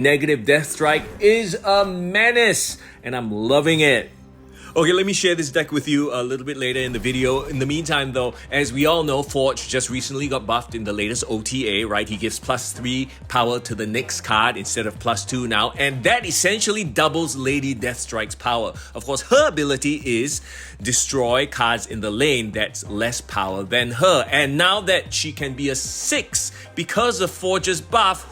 Negative Deathstrike is a menace, and I'm loving it. Okay, let me share this deck with you a little bit later in the video. In the meantime though, as we all know, Forge just recently got buffed in the latest OTA, right? He gives +3 power to the next card instead of +2 now, and that essentially doubles Lady Deathstrike's power. Of course, her ability is destroy cards in the lane that's less power than her, and now that she can be a 6 because of Forge's buff,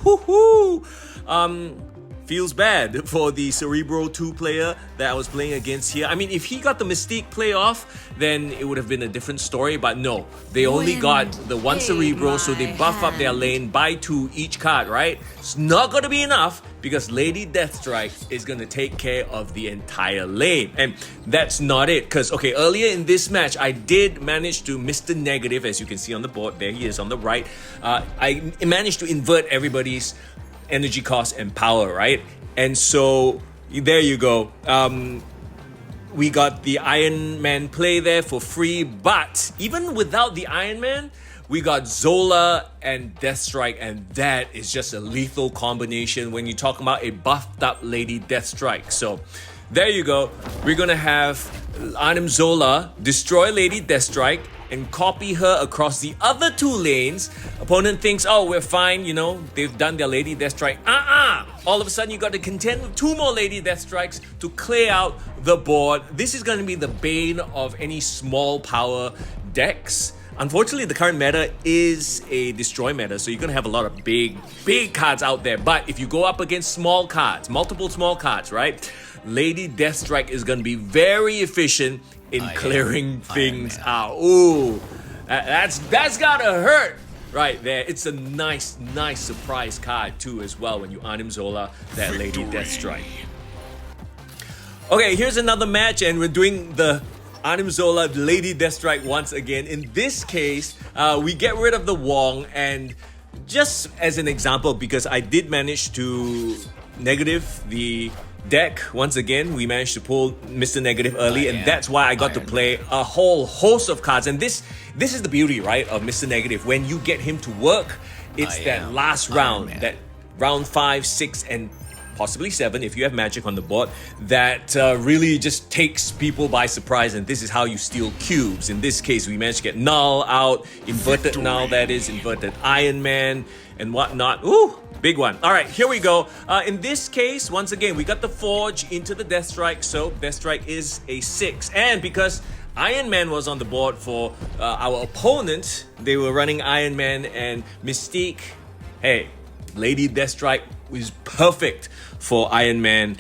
feels bad for the Cerebro 2 player that I was playing against here. I mean, if he got the Mystique play off, then it would have been a different story, but no. They only got the 1 Cerebro, so they buff up their lane by 2 each card, right? It's not gonna be enough because Lady Deathstrike is gonna take care of the entire lane. And that's not it, because, okay, earlier in this match, I did manage to Mr. Negative, as you can see on the board. There he is on the right. I managed to invert everybody's energy cost and power, right? And so there you go. We got the Iron Man play there for free, but even without the Iron Man, we got Zola and Deathstrike, and that is just a lethal combination when you talk about a buffed up Lady Deathstrike. So there you go. We're gonna have Arnim Zola destroy Lady Deathstrike and copy her across the other 2 lanes. Opponent thinks, oh, we're fine, you know, they've done their Lady Deathstrike. All of a sudden, you got to contend with 2 more Lady Deathstrikes to clear out the board. This is going to be the bane of any small power decks. Unfortunately, the current meta is a destroy meta, so you're going to have a lot of big cards out there. But if you go up against small cards, multiple small cards, right? Lady Deathstrike is going to be very efficient in clearing things out. Ooh, that's gotta hurt right there. It's a nice surprise card too as well when you Arnim Zola that Lady Deathstrike. Okay, here's another match, and we're doing the Arnim Zola Lady Deathstrike once again. In this case, we get rid of the Wong, and just as an example, because I did manage to negative the deck once again, we managed to pull Mr. Negative early, and that's why I got to play a whole host of cards. And this is the beauty, right, of Mr. Negative. When you get him to work, it's that last round, that round 5, 6, and possibly 7 if you have magic on the board, that really just takes people by surprise, and this is how you steal cubes. In this case, we managed to get Null out, inverted Null, that is, inverted Iron Man, and whatnot. Ooh, big one. All right, here we go. In this case, once again, we got the Forge into the Deathstrike, so Deathstrike is a 6. And because Iron Man was on the board for our opponent, they were running Iron Man and Mystique. Hey, Lady Deathstrike was perfect for Iron Man.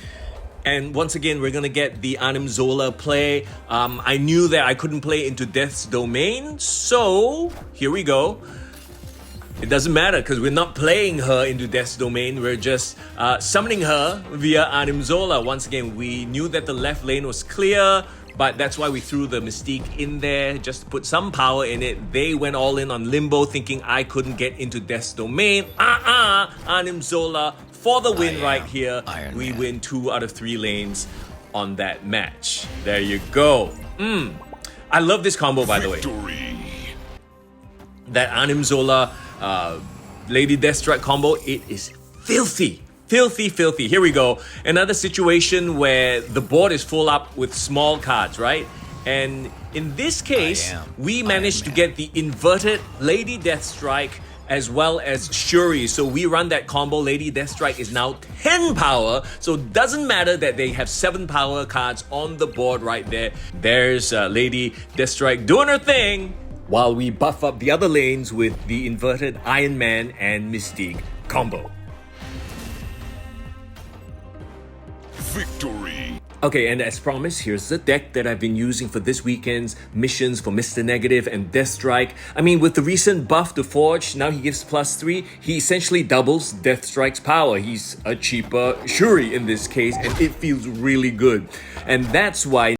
And once again, we're gonna get the Arnim Zola play. I knew that I couldn't play into Death's Domain, so here we go. It doesn't matter because we're not playing her into Death's Domain. We're just summoning her via Arnim Zola. Once again, we knew that the left lane was clear, but that's why we threw the Mystique in there just to put some power in it. They went all in on Limbo, thinking I couldn't get into Death's Domain. Arnim Zola for the win right here. We win 2 out of 3 lanes on that match. There you go. I love this combo, by the way. That Arnim Zola Lady Deathstrike combo, it is filthy. Filthy. Here we go. Another situation where the board is full up with small cards, right? And in this case, we managed to get the inverted Lady Deathstrike as well as Shuri. So we run that combo. Lady Deathstrike is now 10 power. So it doesn't matter that they have 7 power cards on the board right there. There's Lady Deathstrike doing her thing, while we buff up the other lanes with the inverted Iron Man and Mystique combo. Victory! Okay, and as promised, here's the deck that I've been using for this weekend's missions for Mr. Negative and Deathstrike. I mean, with the recent buff to Forge, now he gives +3, he essentially doubles Deathstrike's power. He's a cheaper Shuri in this case, and it feels really good. And that's why